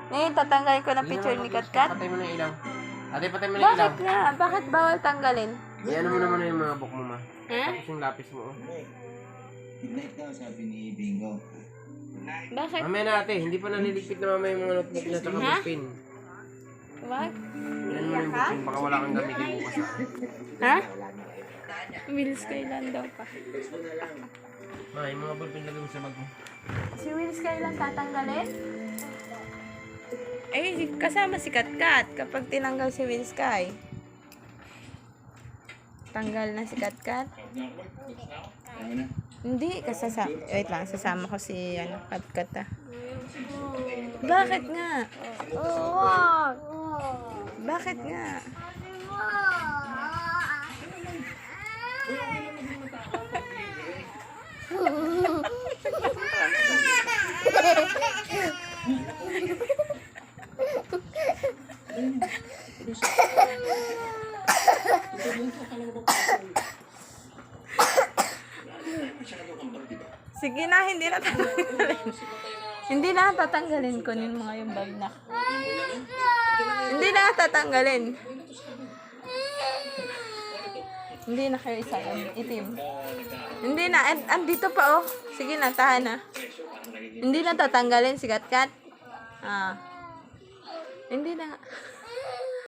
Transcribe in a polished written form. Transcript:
Ngayon, tatanggalin ko na Hindi picture naman ni mag-gusto. Katkat. Patay mo na yung ilaw. Ate, patay mo na yung ilaw. Bakit nga? Bakit bawal tanggalin? Iyan mo naman yung mga book mo, ma. Ha? Tapos yung lapis mo. Good night daw, sabi ni Bingo. Bakit? Mamaya na ate, hindi pa naliligpit na mamaya yung mga notebook na saka Ha? bookpin. Wag? Iyan mo na yung bookpin, baka wala kang gamitin bukas. Ha? Wills kailan daw pa? Ma, yung mga ballpen lagay mo sa bag mo. Si Wills kailan tatanggalin? Eh, kasama si Katkat kapag tinanggal si Wills Sky. Tanggal na si Katkat? Ano na? Hindi, wait lang, sasama ko si Katkat ah. Bakit nga? Bakit nga? Sige na, hindi na tatanggalin. Hindi na tatanggalin. Kunin mo nga yung bag na. Hindi na tatanggalin. Hindi na kayo isa itim. Hindi na. Andito pa oh. Sige na, tahan na. Hindi na tatanggalin si Katkat. Ah. Hindi na.